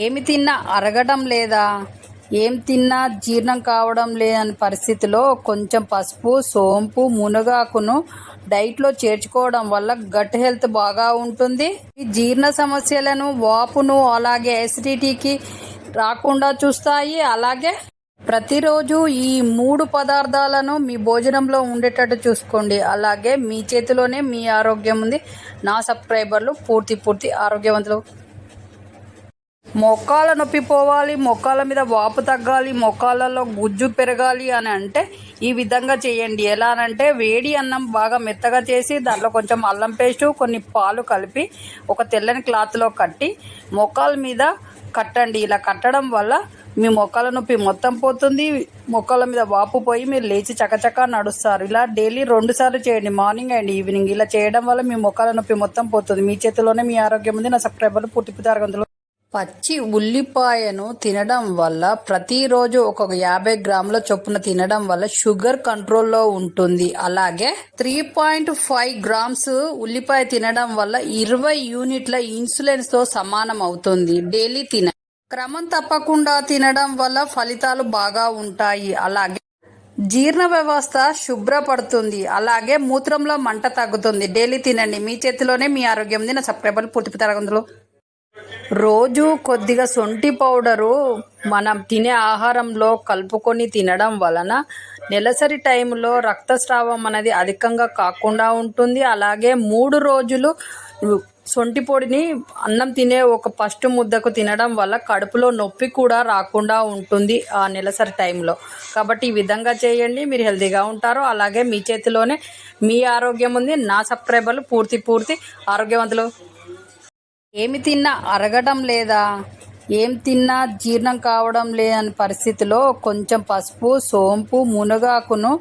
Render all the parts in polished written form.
ఏమి తిన్నా అరగడం లేదా, ఏం తిన్నా జీర్ణం కావడం లేని పరిస్థితిలో కొంచెం పసుపు, సోంపు, మునగాకును డైట్లో చేర్చుకోవడం వల్ల గట్ హెల్త్ బాగా ఉంటుంది. ఈ జీర్ణ సమస్యలను, వాపును, అలాగే అసిడిటీకి రాకుండా చూస్తాయి. అలాగే ప్రతిరోజు ఈ 3 పదార్థాలను మీ భోజనంలో ఉండేటట్టు చూసుకోండి. అలాగే మీ చేతిలోనే మీ ఆరోగ్యం ఉంది. నా సబ్స్క్రైబర్లు పూర్తి ఆరోగ్యవంతులు. మోకాళ్ళ నొప్పి పోవాలి, మోకాళ్ళ మీద వాపు తగ్గాలి, మోకాళ్ళలో గుజ్జు పెరగాలి అని అంటే ఈ విధంగా చేయండి. ఎలా అంటే వేడి అన్నం బాగా మెత్తగా చేసి దాంట్లో కొంచెం అల్లం పేస్టు, కొన్ని పాలు కలిపి ఒక తెల్లని క్లాత్లో కట్టి మోకాళ్ళ మీద కట్టండి. ఇలా కట్టడం వల్ల మీ మోకాళ్ళ నొప్పి మొత్తం పోతుంది. మోకాళ్ళ మీద వాపు పోయి మీరు లేచి చకచకా నడుస్తారు. ఇలా డైలీ 2 సార్లు చేయండి, మార్నింగ్ అండ్ ఈవినింగ్. ఇలా చేయడం వల్ల మీ మోకాళ్ళ నొప్పి మొత్తం పోతుంది. మీ చేతిలోనే మీ ఆరోగ్యం ఉంది. నా సబ్స్క్రైబర్లు పూర్తి అరగంతులు. పచ్చి ఉల్లిపాయను తినడం వల్ల ప్రతిరోజు ఒక 50 గ్రాముల చొప్పున తినడం వల్ల షుగర్ కంట్రోల్లో ఉంటుంది. అలాగే 3.5 గ్రామ్స్ ఉల్లిపాయ తినడం వల్ల 20 యూనిట్ల ఇన్సులిన్స్ తో సమానం అవుతుంది. డైలీ క్రమం తప్పకుండా తినడం వల్ల ఫలితాలు బాగా ఉంటాయి. అలాగే జీర్ణ వ్యవస్థ శుభ్రపడుతుంది. అలాగే మూత్రంలో మంట తగ్గుతుంది. డైలీ తినండి. మీ చేతిలోనే మీ ఆరోగ్యం ఉంది. నా సబ్స్క్రైబర్లు పూర్తి తరగతులు. రోజు కొద్దిగా సొంటి పౌడరు మనం తినే ఆహారంలో కలుపుకొని తినడం వలన నెలసరి టైంలో రక్తస్రావం అనేది అధికంగా కాకుండా ఉంటుంది. అలాగే 3 రోజులు సొంటి పొడిని అన్నం తినే ఒక ఫస్ట్ ముద్దకు తినడం వల్ల కడుపులో నొప్పి కూడా రాకుండా ఉంటుంది ఆ నెలసరి టైంలో. కాబట్టి ఈ విధంగా చేయండి, మీరు హెల్తీగా ఉంటారు. అలాగే మీ చేతిలోనే మీ ఆరోగ్యం ఉంది. నా సబ్స్క్రైబర్లు పూర్తి ఆరోగ్యవంతులు. ఏమి తిన్నా అరగడం లేదా, ఏం తిన్నా జీర్ణం కావడం లేని పరిస్థితిలో కొంచెం పసుపు, సోంపు, మునగాకును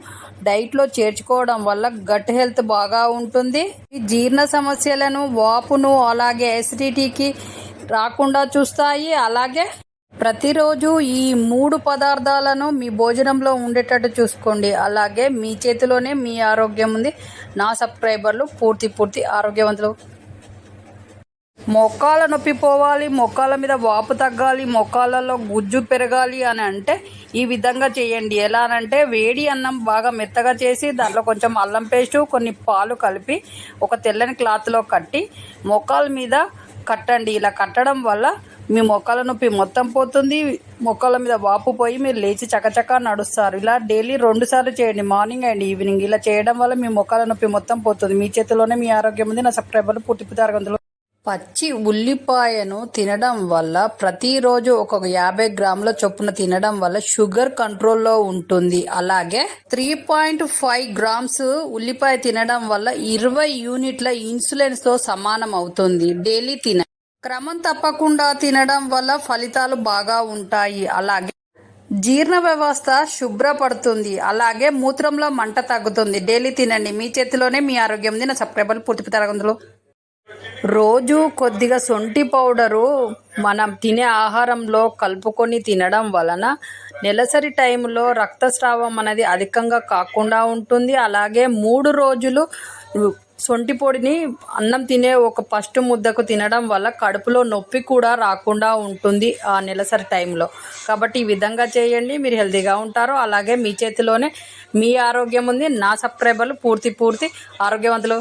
డైట్లో చేర్చుకోవడం వల్ల గట్ హెల్త్ బాగా ఉంటుంది. ఈ జీర్ణ సమస్యలను, వాపును, అలాగే అసిడిటీకి రాకుండా చూస్తాయి. అలాగే ప్రతిరోజు ఈ 3 పదార్థాలను మీ భోజనంలో ఉండేటట్టు చూసుకోండి. అలాగే మీ చేతిలోనే మీ ఆరోగ్యం ఉంది. నా సబ్స్క్రైబర్లు పూర్తి ఆరోగ్యవంతులు. మోకాళ్ళ నొప్పి పోవాలి, మోకాళ్ళ మీద వాపు తగ్గాలి, మోకాళ్ళలో గుజ్జు పెరగాలి అని అంటే ఈ విధంగా చేయండి. ఎలా అంటే వేడి అన్నం బాగా మెత్తగా చేసి దాంట్లో కొంచెం అల్లం పేస్టు, కొన్ని పాలు కలిపి ఒక తెల్లని క్లాత్లో కట్టి మోకాళ్ళ మీద కట్టండి. ఇలా కట్టడం వల్ల మీ మోకాళ్ళ నొప్పి మొత్తం పోతుంది. మోకాళ్ళ మీద వాపు పోయి మీరు లేచి చకచకా నడుస్తారు. ఇలా డైలీ 2 సార్లు చేయండి, మార్నింగ్ అండ్ ఈవినింగ్. ఇలా చేయడం వల్ల మీ మోకాళ్ళ నొప్పి మొత్తం పోతుంది. మీ చేతిలోనే మీ ఆరోగ్యం ఉంది. నా సబ్స్క్రైబర్లు పూర్తి అరగంతులు. పచ్చి ఉల్లిపాయను తినడం వల్ల ప్రతిరోజు ఒక 50 గ్రాముల చొప్పున తినడం వల్ల షుగర్ కంట్రోల్లో ఉంటుంది. అలాగే 3.5 గ్రామ్స్ ఉల్లిపాయ తినడం వల్ల 20 యూనిట్ల ఇన్సులిన్స్ తో సమానం అవుతుంది. డైలీ క్రమం తప్పకుండా తినడం వల్ల ఫలితాలు బాగా ఉంటాయి. అలాగే జీర్ణ వ్యవస్థ శుభ్రపడుతుంది. అలాగే మూత్రంలో మంట తగ్గుతుంది. డైలీ తినండి. మీ చేతిలోనే మీ ఆరోగ్యం ఉంది. నా సబ్స్క్రైబర్లు పూర్తి తరగతులు. రోజు కొద్దిగా సొంటి పౌడరు మనం తినే ఆహారంలో కలుపుకొని తినడం వలన నెలసరి టైంలో రక్తస్రావం అనేది అధికంగా కాకుండా ఉంటుంది. అలాగే 3 రోజులు సొంటి పొడిని అన్నం తినే ఒక ఫస్ట్ ముద్దకు తినడం వల్ల కడుపులో నొప్పి కూడా రాకుండా ఉంటుంది ఆ నెలసరి టైంలో. కాబట్టి ఈ విధంగా చేయండి, మీరు హెల్తీగా ఉంటారు. అలాగే మీ చేతిలోనే మీ ఆరోగ్యం ఉంది. నా సబ్స్క్రైబర్లు పూర్తి ఆరోగ్యవంతులు.